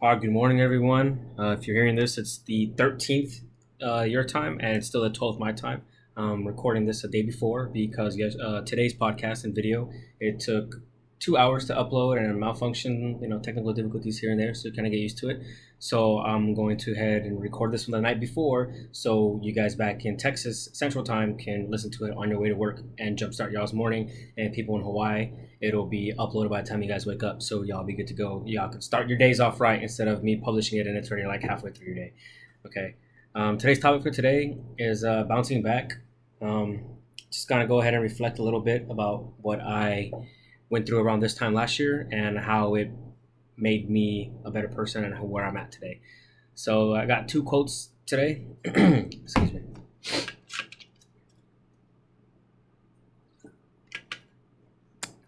Good morning, everyone. If you're hearing this, it's the 13th your time, and it's still the 12th my time. Recording this a day before because yes, today's podcast and video it took 2 hours to upload and a malfunction, technical difficulties here and there, so you kind of get used to it. So I'm going to head and record this from the night before, so you guys back in Texas Central Time can listen to it on your way to work and jumpstart y'all's morning. And people in Hawaii, it'll be uploaded by the time you guys wake up, so y'all be good to go. Y'all can start your days off right instead of me publishing it and it's already like halfway through your day. Okay. Today's topic for today is bouncing back. Um, just gonna go ahead and reflect a little bit about what I went through around this time last year and how it made me a better person and where I'm at today. So I got two quotes today. Excuse me.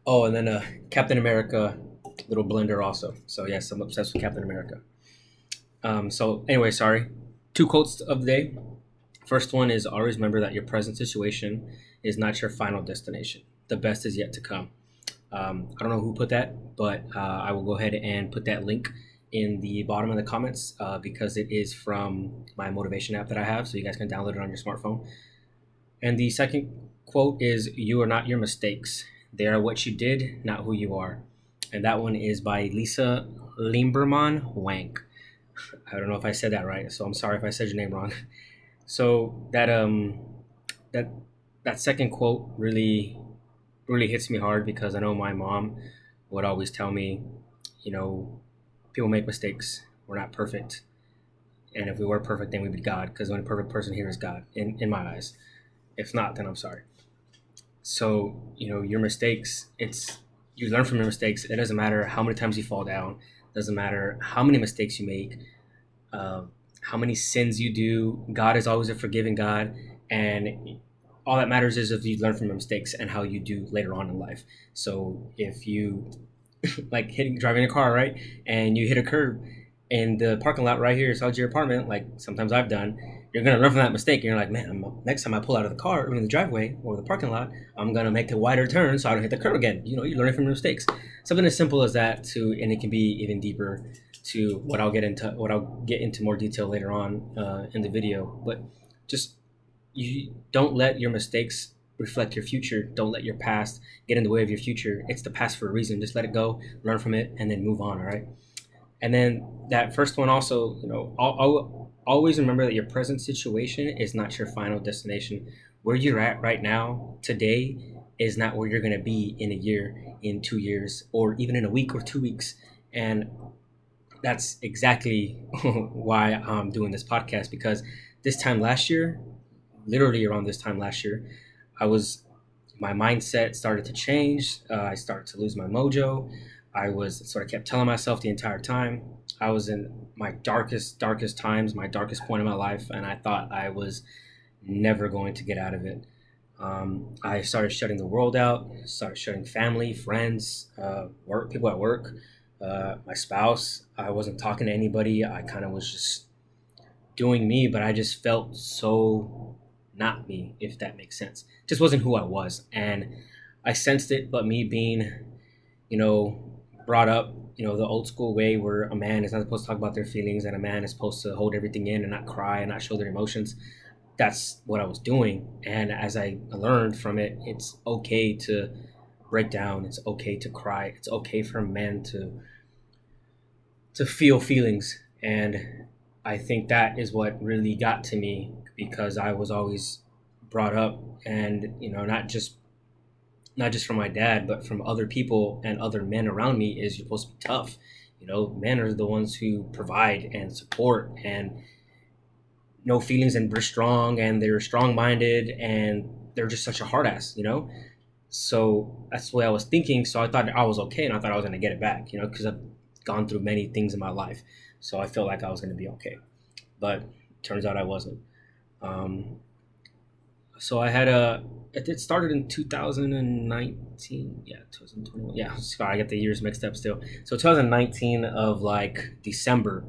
Oh, and then Captain America little blender also. So yes, I'm obsessed with Captain America. So anyway, sorry. Two quotes of the day. First one is always remember that your present situation is not your final destination. The best is yet to come. I don't know who put that, but I will go ahead and put that link in the bottom of the comments because it is from my motivation app that I have, so you guys can download it on your smartphone. And the second quote is you are not your mistakes. They are what you did, not who you are. And that one is by Lisa Limberman Wank. I don't know if I said that right, so I'm sorry if I said your name wrong. So that that second quote really hits me hard because I know my mom would always tell me, you know, people make mistakes. We're not perfect. And if we were perfect, then we'd be God because the only perfect person here is God in my eyes. If not, then I'm sorry. So, your mistakes, you learn from your mistakes. It doesn't matter how many times you fall down. It doesn't matter how many mistakes you make, uh, how many sins you do. God is always a forgiving God. And all that matters is if you learn from your mistakes and how you do later on in life. So if you like driving a car, right, and you hit a curb in the parking lot right here outside your apartment, like sometimes I've done, you're gonna learn from that mistake. And you're like, man, next time I pull out of the car or in the driveway or the parking lot, I'm gonna make a wider turn so I don't hit the curb again. You're learning from your mistakes. Something as simple as that and it can be even deeper to what I'll get into more detail later on in the video. But just you don't let your mistakes reflect your future. Don't let your past get in the way of your future. It's the past for a reason. Just let it go, learn from it, and then move on. All right. And then that first one also, I'll always remember that your present situation is not your final destination. Where you're at right now, today, is not where you're going to be in a year, in 2 years, or even in a week or 2 weeks. And that's exactly why I'm doing this podcast because this time last year, literally around this time last year, I was my mindset started to change. I started to lose my mojo. I was sort of kept telling myself the entire time. I was in my darkest times, my darkest point in my life, and I thought I was never going to get out of it. I started shutting the world out, started shutting family, friends, work, people at work, my spouse. I wasn't talking to anybody. I kind of was just doing me, but I just felt so not me, if that makes sense. Just wasn't who I was. And I sensed it, but me being, you know, brought up, the old school way where a man is not supposed to talk about their feelings and a man is supposed to hold everything in and not cry and not show their emotions. That's what I was doing. And as I learned from it, it's okay to break down. It's okay to cry. It's okay for men to feel feelings. And I think that is what really got to me because I was always brought up and not just from my dad but from other people and other men around me is you're supposed to be tough. Men are the ones who provide and support and no feelings and they're strong and they're strong minded and they're just such a hard ass. So that's the way I was thinking. So I thought I was okay and I thought I was going to get it back, because I've gone through many things in my life. So I felt like I was going to be okay. But turns out I wasn't. Um, so I had it started in 2019. Yeah, 2021. Yeah, sorry, I get the years mixed up still. So 2019 of like December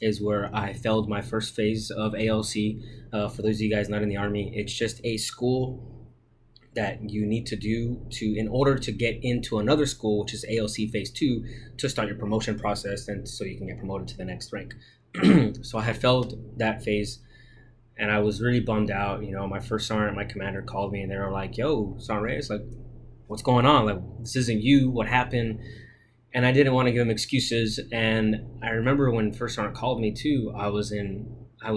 is where I failed my first phase of ALC. For those of you guys not in the Army, it's just a school that you need to do to in order to get into another school, which is ALC phase 2, to start your promotion process and so you can get promoted to the next rank. So I had failed that phase, and I was really bummed out. My first sergeant, my commander called me and they were like, "Yo, Sergeant Reyes, like, what's going on? Like, this isn't you. What happened?" And I didn't want to give him excuses. And I remember when first sergeant called me too, I was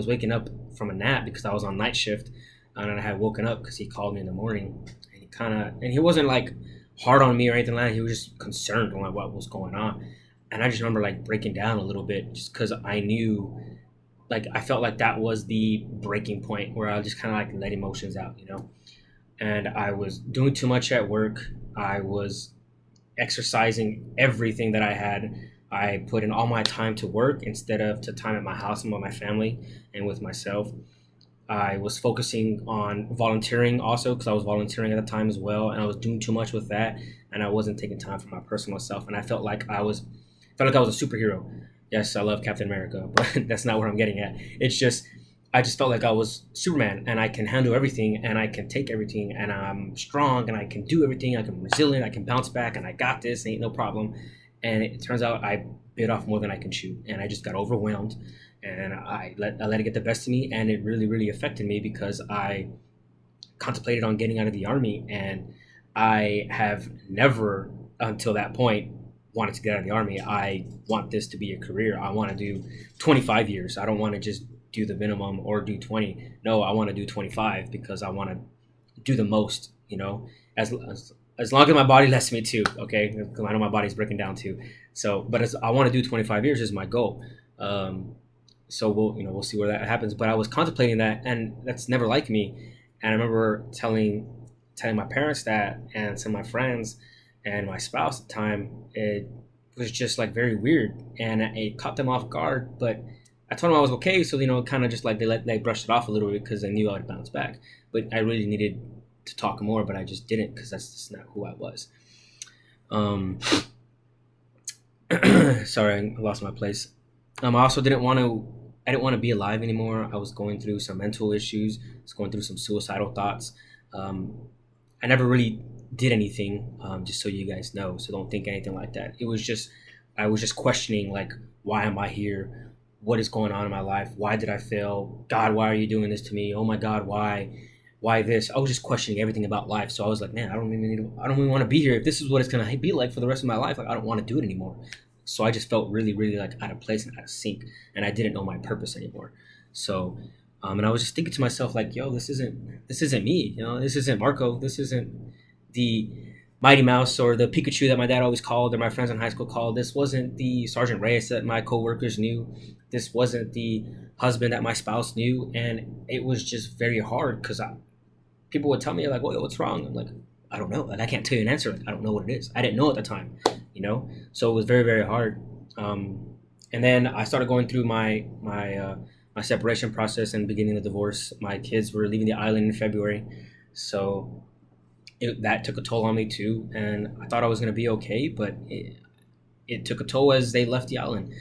waking up from a nap because I was on night shift, and I had woken up because he called me in the morning, and he wasn't like hard on me or anything like that. He was just concerned on like what was going on, and I just remember like breaking down a little bit just because I knew, like, I felt like that was the breaking point where I just kind of like let emotions out. And I was doing too much at work. I was exercising everything that I had. I put in all my time to work instead of to time at my house and with my family and with myself. I was focusing on volunteering also because I was volunteering at the time as well, and I was doing too much with that, and I wasn't taking time for my personal self. And I felt like I was a superhero. Yes, I love Captain America, but that's not where I'm getting at. It's just I just felt like I was Superman, and I can handle everything, and I can take everything, and I'm strong, and I can do everything. I can resilient, I can bounce back, and I got this. Ain't no problem. And it turns out I bit off more than I can chew, and I just got overwhelmed, and I let it get the best of me, and it really really affected me because I contemplated on getting out of the army, and I have never until that point wanted to get out of the army. I want this to be a career. I want to do 25 years. I don't want to just do the minimum or do 20. No, I want to do 25 because I want to do the most, as long as my body lets me to, okay? Because I know my body's breaking down too. So, but I want to do 25 years is my goal. So we'll see where that happens. But I was contemplating that, and that's never like me. And I remember telling my parents that, and some of my friends and my spouse at the time. It was just like very weird, and it caught them off guard. But I told them I was okay, so kind of just like they brushed it off a little bit because they knew I would bounce back. But I really needed to talk more, but I just didn't because that's just not who I was. Um, Sorry, I lost my place. I also didn't want to. I didn't want to be alive anymore. I was going through some mental issues. I was going through some suicidal thoughts. Um, I never really did anything, just so you guys know. So don't think anything like that. I was just questioning, like, why am I here? What is going on in my life? Why did I fail? God, why are you doing this to me? Oh my God, why? Why this? I was just questioning everything about life. So I was like, man, I don't even want to be here. If this is what it's gonna be like for the rest of my life, like, I don't want to do it anymore. So I just felt really, really like out of place and out of sync, and I didn't know my purpose anymore. So, and I was just thinking to myself, like, yo, this isn't me. This isn't Marco. This isn't the Mighty Mouse or the Pikachu that my dad always called or my friends in high school called. This wasn't the Sergeant Reyes that my coworkers knew. This wasn't the husband that my spouse knew, and it was just very hard because people would tell me like, "Well, what's wrong?" I'm like, "I don't know. Like, I can't tell you an answer. Like, I don't know what it is. I didn't know at the time. So it was very, very hard. And then I started going through my separation process and beginning the divorce. My kids were leaving the island in February, so that took a toll on me too. And I thought I was gonna be okay, but it took a toll as they left the island.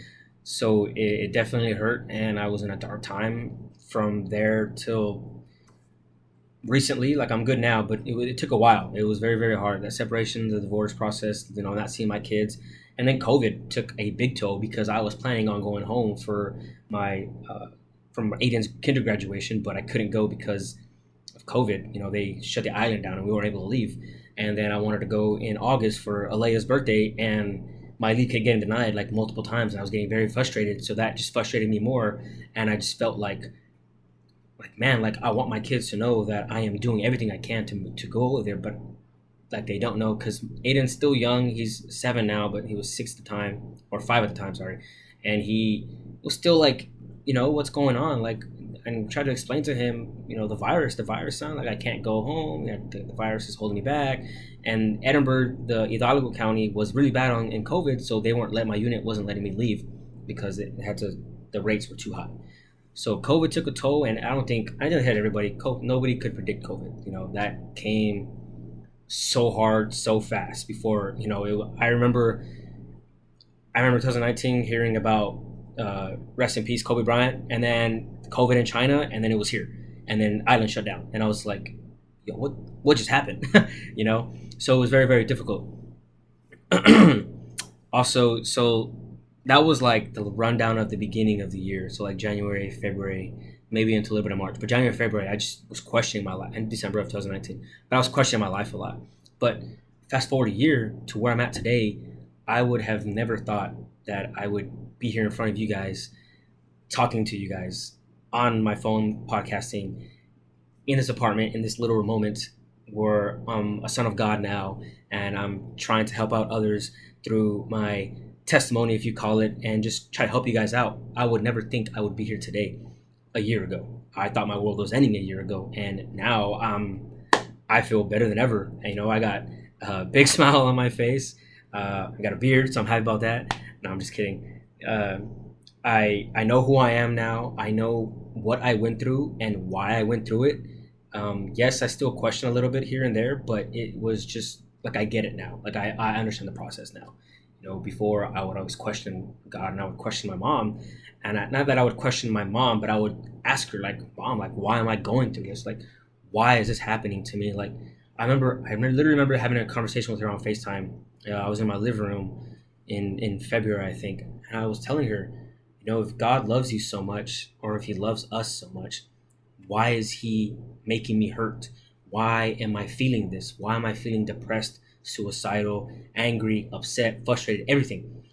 So it definitely hurt, and I was in a dark time from there till recently. Like, I'm good now, but it took a while. It was very, very hard. That separation, the divorce process, not seeing my kids. And then COVID took a big toll because I was planning on going home for my from Aiden's kinder graduation, but I couldn't go because of COVID. They shut the island down and we weren't able to leave. And then I wanted to go in August for Alea's birthday, and my leave kept getting denied like multiple times, and I was getting very frustrated. So that just frustrated me more, and I just felt like, man, like, I want my kids to know that I am doing everything I can to go over there, but like, they don't know because Aiden's still young. He's 7 now, but he was 6 at the time, or 5 at the time, sorry, and he was still like, what's going on, like, and try to explain to him, the virus, son, like, I can't go home. The virus is holding me back, and Edinburgh, the Hidalgo County, was really bad in COVID, so they weren't letting my unit wasn't letting me leave because the rates were too high. So COVID took a toll, and I didn't hit everybody. Nobody could predict COVID. That came so hard, so fast. Before I remember 2019 hearing about rest in peace Kobe Bryant, and then COVID in China, and then it was here, and then island shut down, and I was like, Yo, what just happened? You know, so it was very very difficult. Also, so that was like the rundown of the beginning of the year. So like January, February, maybe into a little bit of March. But January, February, I just was questioning my life, and December of 2019. But I was questioning my life a lot. But fast forward a year to where I'm at today, I would have never thought that I would be here in front of you guys, talking to you guys on my phone, podcasting in this apartment, in this little moment where I'm a son of God now, and I'm trying to help out others through my testimony, if you call it, and just try to help you guys out. I would never think I would be here today a year ago. I thought my world was ending a year ago, and now I feel better than ever. And, I got a big smile on my face. I got a beard, so I'm happy about that. No, I'm just kidding. I know who I am now. I know what I went through and why I went through it. Yes, I still question a little bit here and there, but it was just like I get it now. Like I understand the process now. Before I would always question God and I would question my mom, and not that I would question my mom, but I would ask her like, "Mom, like, why am I going through this? Like, why is this happening to me?" Like, literally remember having a conversation with her on FaceTime. I was in my living room in February, I think, and I was telling her, if God loves you so much, or if He loves us so much, why is He making me hurt? Why am I feeling this? Why am I feeling depressed, suicidal, angry, upset, frustrated, everything?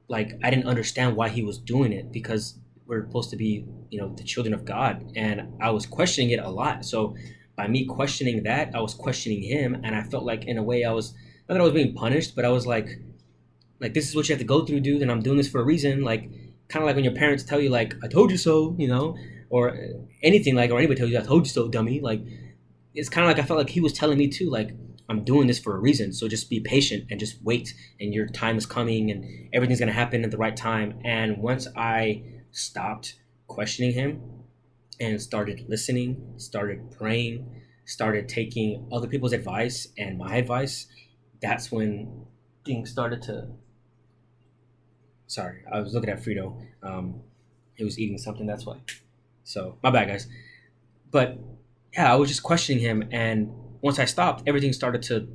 Like, I didn't understand why He was doing it, because we're supposed to be, the children of God. And I was questioning it a lot. So by me questioning that, I was questioning Him. And I felt like, in a way, not that I was being punished, but I was like, this is what you have to go through, dude, and I'm doing this for a reason. Like, kind of like when your parents tell you, like, I told you so, or anything, like, or anybody tells you, I told you so, dummy. Like, it's kind of like I felt like He was telling me too, like, I'm doing this for a reason. So just be patient and just wait, and your time is coming, and everything's gonna happen at the right time. And once I stopped questioning Him and started listening, started praying, started taking other people's advice and my advice, that's when things started to. Sorry, I was looking at Frito. He was eating something. That's why. So my bad, guys. But yeah, I was just questioning Him, and once I stopped, everything started to,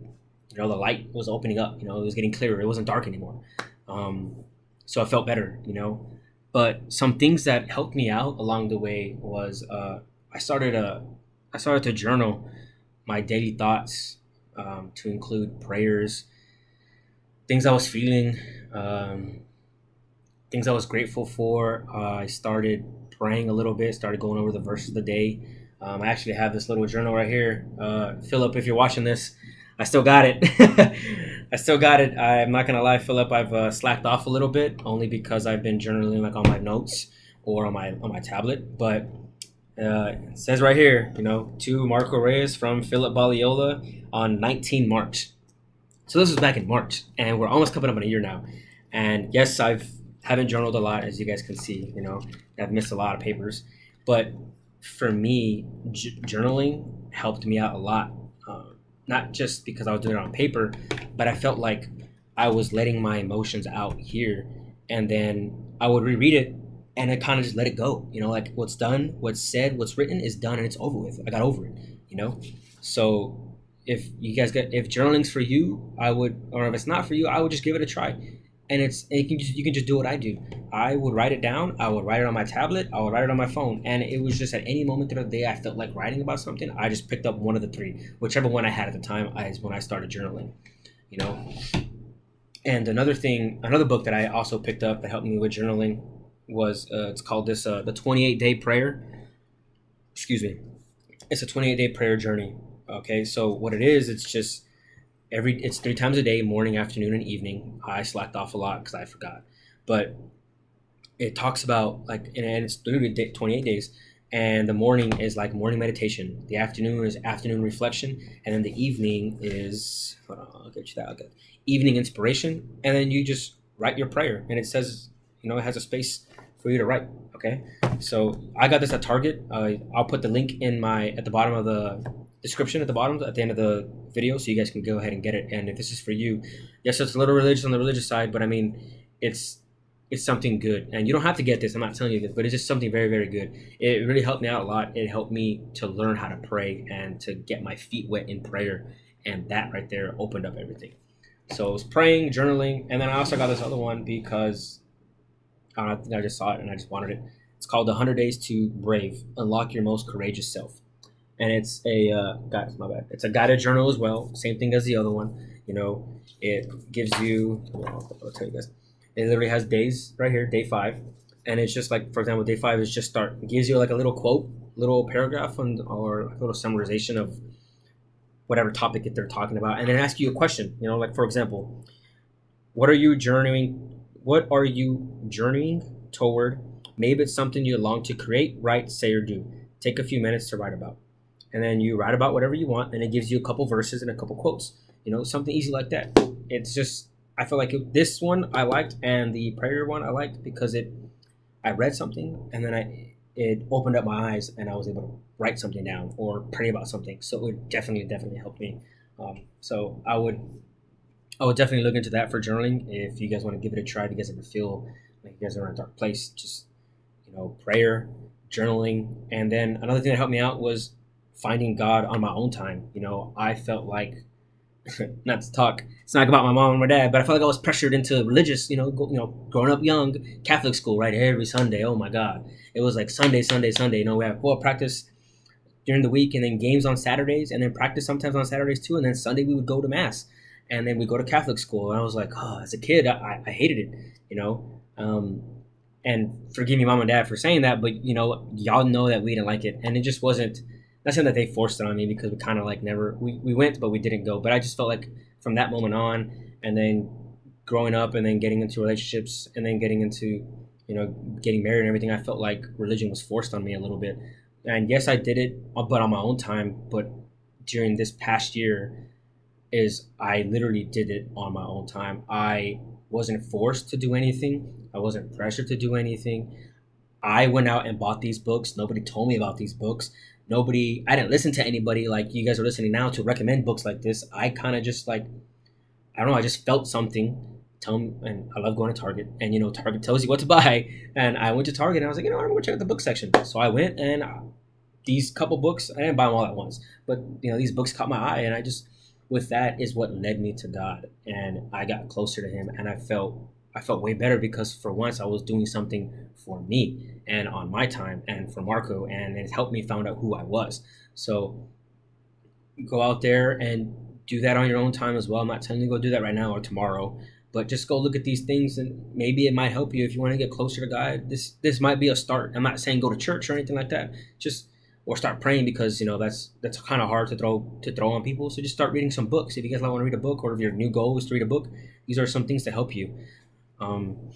the light was opening up. It was getting clearer. It wasn't dark anymore. So I felt better. But some things that helped me out along the way was I started to journal my daily thoughts, to include prayers, things I was feeling. Things I was grateful for. I started praying a little bit, started going over the verses of the day. I actually have this little journal right here. Philip, if you're watching this, I still got it. I still got it. I'm not going to lie, Philip, I've slacked off a little bit, only because I've been journaling like on my notes or on my tablet. But it says right here, to Marco Reyes from Philip Baliola on 19 March. So this was back in March, and we're almost coming up on a year now. And yes, haven't journaled a lot, as you guys can see. I've missed a lot of papers, but for me, journaling helped me out a lot. Not just because I was doing it on paper, but I felt like I was letting my emotions out here, and then I would reread it, and I kind of just let it go. Like, what's done, what's said, what's written is done, and it's over with. I got over it. So if if journaling's for you, I would, or if it's not for you, I would just give it a try. And you can just do what I do. I would write it down. I would write it on my tablet. I would write it on my phone. And it was just at any moment throughout the day I felt like writing about something, I just picked up one of the three, whichever one I had at the time, is when I started journaling. And another book that I also picked up that helped me with journaling was it's called the 28-day prayer. Excuse me. It's a 28-day prayer journey. Okay, so what it is, it's just it's 3 times a day, morning, afternoon, and evening. I slacked off a lot because I forgot, but it talks about, like, and it's literally 28 days, and the morning is like morning meditation, the afternoon is afternoon reflection, and then the evening is, hold on, I'll get you that. Okay, evening inspiration, and then you just write your prayer, and it says, it has a space for you to write. Okay, so I got this at Target. I'll put the link at the bottom of the description, at the end of the video, so you guys can go ahead and get it. And if this is for you, yes, it's a little religious on the religious side, but I mean, it's it's something good, and you don't have to get this. I'm not telling you this, but it's just something very, very good. It really helped me out a lot. It helped me to learn how to pray and to get my feet wet in prayer, and that right there opened up everything. So it was praying, journaling, and then I also got this other one because I think I just saw it and I just wanted it. It's called "The 100 Days to Brave: Unlock Your Most Courageous Self," and it's a guys, my bad. It's a guided journal as well. Same thing as the other one. You know, it gives you. I'll tell you guys. It literally has days right here, day 5, and it's just like, for example, day 5 is just start. It gives you like a little quote, little paragraph, or like a little summarization of whatever topic that they're talking about, and then ask you a question. You know, like for example, what are you journeying? What are you journeying toward? Maybe it's something you long to create, write, say, or do. Take a few minutes to write about, and then you write about whatever you want, and it gives you a couple verses and a couple quotes. You know, something easy like that. It's just I feel like this one I liked, and the prayer one I liked because I read something, and then it opened up my eyes, and I was able to write something down or pray about something. So it definitely helped me. So I would definitely look into that for journaling. If you guys want to give it a try, if you guys ever feel like you guys are in a dark place, just prayer, journaling, and then another thing that helped me out was finding God on my own time. I felt like not to talk. It's not about my mom and my dad, but I felt like I was pressured into religious. Growing up young, Catholic school, right? Every Sunday. Oh my God, it was like Sunday, Sunday, Sunday. We have practice during the week, and then games on Saturdays, and then practice sometimes on Saturdays too, and then Sunday we would go to mass, and then we go to Catholic school, and I was like, oh, as a kid, I hated it, and forgive me, mom and dad, for saying that, but y'all know that we didn't like it, and it just wasn't. Not saying that they forced it on me because we kind of like never we went, but we didn't go. But I just felt like from that moment on, and then growing up, and then getting into relationships, and then getting into getting married and everything, I felt like religion was forced on me a little bit. And yes, I did it, but on my own time. But during this past year, is I literally did it on my own time. I wasn't forced to do anything. I wasn't pressured to do anything. I went out and bought these books. Nobody told me about these books. I didn't listen to anybody like you guys are listening now to recommend books like this. I kind of just like, I don't know, I just felt something. And I love going to Target, and Target tells you what to buy. And I went to Target, and I was like, I'm gonna go check out the book section. So I went, and these couple books, I didn't buy them all at once, but these books caught my eye, and I just, with that is what led me to God, and I got closer to Him, and I felt way better because for once I was doing something for me and on my time and for Marco, and it helped me find out who I was. So go out there and do that on your own time as well. I'm not telling you to go do that right now or tomorrow, but just go look at these things, and maybe it might help you if you want to get closer to God. This might be a start. I'm not saying go to church or anything like that. Just or start praying, because that's kind of hard to throw on people. So just start reading some books if you guys want to read a book, or if your new goal is to read a book. These are some things to help you. Um,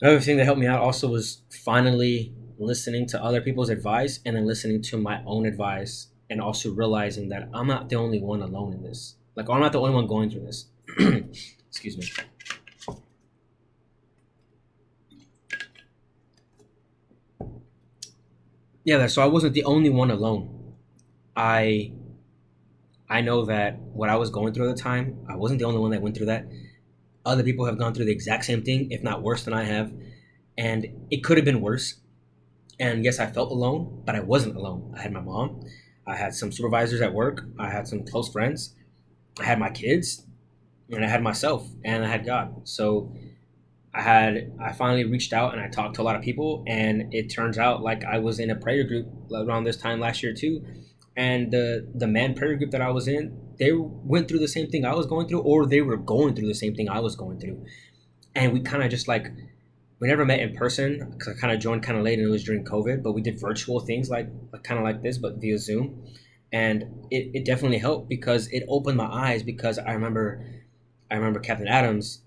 Another thing that helped me out also was finally listening to other people's advice, and then listening to my own advice, and also realizing that I'm not the only one alone in this. Like, I'm not the only one going through this. Excuse me. Yeah, so I wasn't the only one alone. I I know that what I was going through at the time, I wasn't the only one that went through that. Other people have gone through the exact same thing, if not worse than I have, and it could have been worse. And yes, I felt alone, but I wasn't alone. I had my mom, I had some supervisors at work, I had some close friends, I had my kids, and I had myself, and I had God. So I finally reached out, and I talked to a lot of people, and it turns out like I was in a prayer group around this time last year too, and the man prayer group that I was in, they went through the same thing I was going through, or they were going through the same thing I was going through, and we kind of just like, we never met in person because I kind of joined kind of late, and it was during COVID, but we did virtual things like kind of like this, but via Zoom, and it definitely helped because it opened my eyes. Because I remember Captain Adams.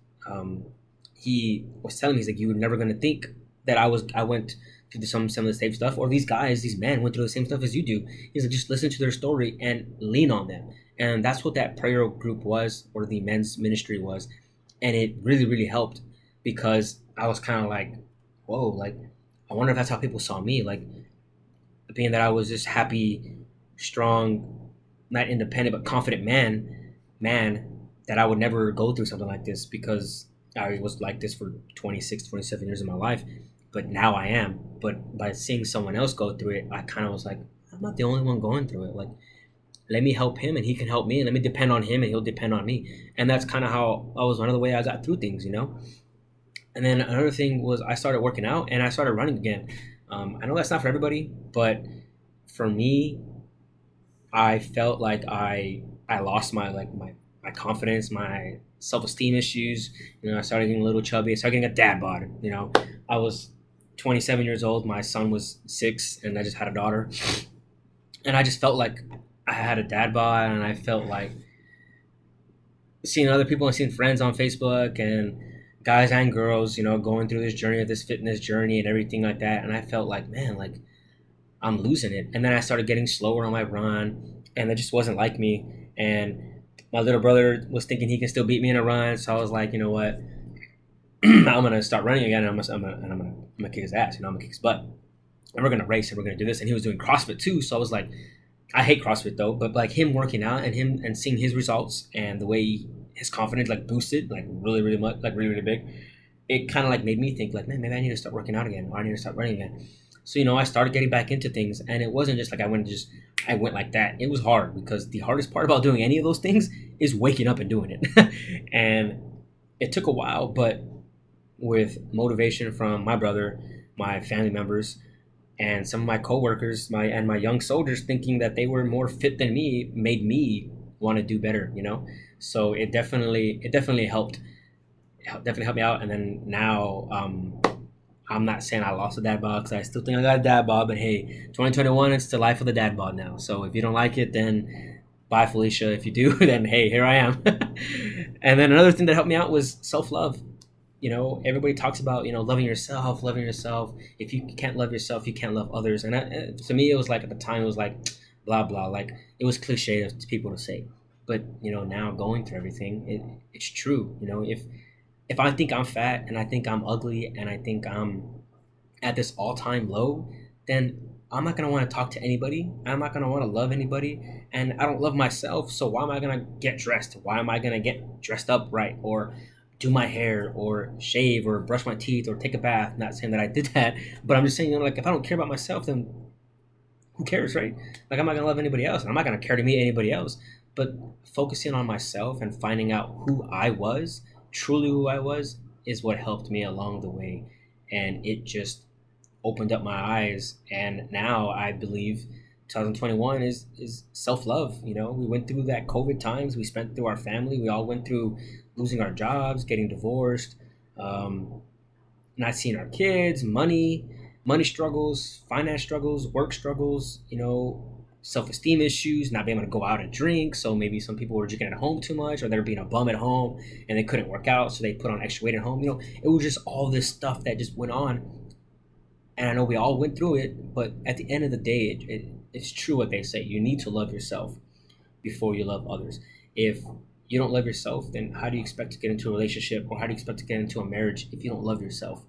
He was telling me, he's like, you were never gonna think that I went through some of the same stuff, or these guys, these men went through the same stuff as you do. He's like, just listen to their story and lean on them, and that's what that prayer group was, or the men's ministry was, and it really really helped because I was kind of like, whoa, like I wonder if that's how people saw me, like being that I was this happy, strong, not independent but confident man that I would never go through something like this because I was like this for 26, 27 years of my life, but now I am. But by seeing someone else go through it, I kind of was like, I'm not the only one going through it. Like, let me help him and he can help me, and let me depend on him and he'll depend on me. And that's kind of how I was, one of the way I got through things, you know? And then another thing was I started working out and I started running again. I know that's not for everybody, but for me, I felt like I lost my confidence, my self esteem issues. You know, I started getting a little chubby. I started getting a dad bod. You know, I was 27 years old. My son was 6, and I just had a daughter. And I just felt like I had a dad bod, and I felt like seeing other people and seeing friends on Facebook and guys and girls, you know, going through this journey of this fitness journey and everything like that. And I felt like, man, like I'm losing it. And then I started getting slower on my run, and it just wasn't like me. And my little brother was thinking he can still beat me in a run, so I was like, you know what, I'm gonna start running again, and I'm gonna kick his ass. You know, I'm gonna kick his butt, and we're gonna race, and we're gonna do this. And he was doing CrossFit too, so I was like, I hate CrossFit though, but like him working out and him and seeing his results and the way his confidence like boosted like really really much, like really really big, it kind of like made me think like, man, maybe I need to start working out again, or I need to start running again. So you know, I started getting back into things, and it wasn't just like I went like that. It was hard because the hardest part about doing any of those things is waking up and doing it, and it took a while, but with motivation from my brother, my family members, and some of my coworkers, my young soldiers thinking that they were more fit than me made me want to do better, you know. So it definitely definitely helped me out. And then now, I'm not saying I lost a dad bod, 'cause I still think I got a dad bod, but hey, 2021, it's the life of the dad bod now. So if you don't like it, then bye, Felicia. If you do, then hey, here I am. And then another thing that helped me out was self love. You know, everybody talks about, you know, loving yourself, loving yourself. If you can't love yourself, you can't love others. And to me, it was like, at the time, it was like blah blah, like it was cliche to people to say. But you know, now going through everything, it's true. You know, if I think I'm fat and I think I'm ugly and I think I'm at this all time low, then I'm not gonna want to talk to anybody. I'm not gonna want to love anybody, and I don't love myself. So why am I gonna get dressed? Why am I gonna get dressed up right, or do my hair, or shave, or brush my teeth, or take a bath? Not saying that I did that, but I'm just saying, you know, like if I don't care about myself, then who cares, right? Like I'm not gonna love anybody else, and I'm not gonna care to meet anybody else. But focusing on myself and finding out who I was, truly who I was, is what helped me along the way, and it just opened up my eyes. And now I believe 2021 is self love. You know, we went through that COVID times. We spent through our family. We all went through losing our jobs, getting divorced, um, not seeing our kids, money struggles, finance struggles, work struggles, you know, self-esteem issues, not being able to go out and drink. So maybe some people were drinking at home too much, or they were being a bum at home and they couldn't work out, so they put on extra weight at home. You know, it was just all this stuff that just went on. And I know we all went through it, but at the end of the day, it's true what they say. You need to love yourself before you love others. If you don't love yourself, then how do you expect to get into a relationship, or how do you expect to get into a marriage if you don't love yourself?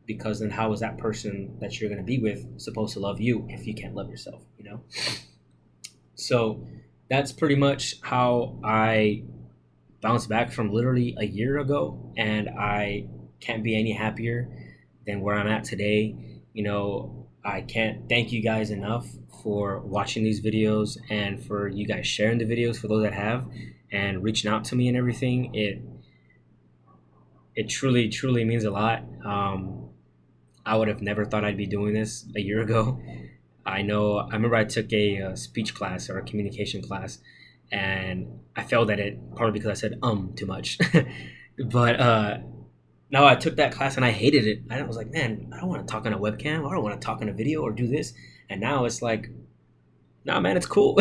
Because then how is that person that you're going to be with supposed to love you if you can't love yourself, you know? So that's pretty much how I bounced back from literally a year ago, and I can't be any happier than where I'm at today. You know, I can't thank you guys enough for watching these videos, and for you guys sharing the videos, for those that have, and reaching out to me and everything. It truly truly means a lot. I would have never thought I'd be doing this a year ago. I remember I took a speech class, or a communication class, and I failed at it partly because I said too much. But no, I took that class and I hated it. I was like, man, I don't want to talk on a webcam. I don't want to talk on a video or do this. And now it's like, nah, man, it's cool.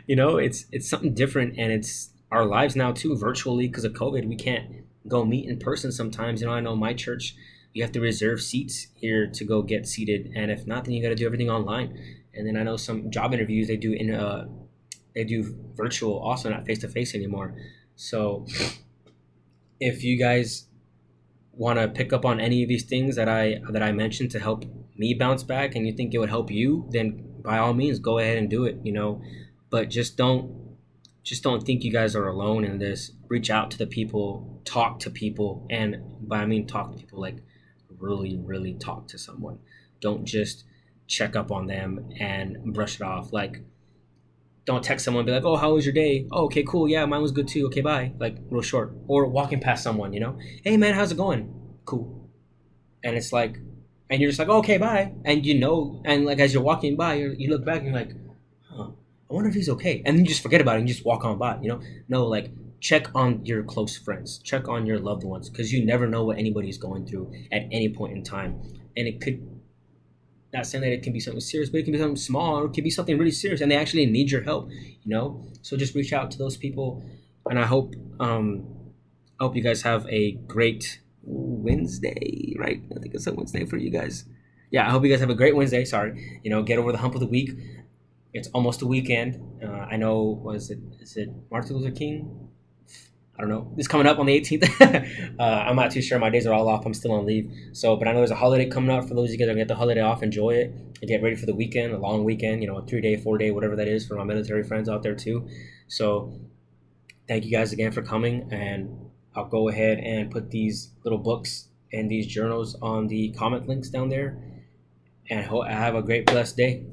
You know, it's something different, and it's our lives now too, virtually, because of COVID. We can't go meet in person sometimes. You know, I know my church, you have to reserve seats here to go get seated, and if not, then you got to do everything online. And then I know some job interviews they do virtual, also not face to face anymore. So if you guys want to pick up on any of these things that I mentioned to help me bounce back, and you think it would help you, then by all means go ahead and do it, you know. But just don't think you guys are alone in this. Reach out to the people, talk to people, and by I mean talk to people, like really, really talk to someone. Don't just check up on them and brush it off. Like, don't text someone and be like, "Oh, how was your day? Oh, okay, cool. Yeah, mine was good too. Okay, bye." Like real short. Or walking past someone, "Hey man, how's it going?" Cool. And it's like, and you're just like, "Okay, bye." And and like as you're walking by, you look back and you're like, "Huh, I wonder if he's okay." And then you just forget about it and you just walk on by. No, like check on your close friends, check on your loved ones, because you never know what anybody's going through at any point in time, and it could, not saying that it can be something serious, but it can be something small, or it can be something really serious, and they actually need your help. So just reach out to those people, and I hope you guys have a great Wednesday. Right? I think it's a Wednesday for you guys. Yeah, I hope you guys have a great Wednesday. Sorry, get over the hump of the week. It's almost a weekend. I know. Was it? Is it Martin Luther King? I don't know. It's coming up on the 18th. I'm not too sure. My days are all off. I'm still on leave. So, but I know there's a holiday coming up. For those of you guys that get the holiday off, enjoy it and get ready for the weekend, a long weekend. A 3 day, 4 day, whatever that is, for my military friends out there too. So, thank you guys again for coming, and I'll go ahead and put these little books and these journals on the comment links down there. And have a great blessed day.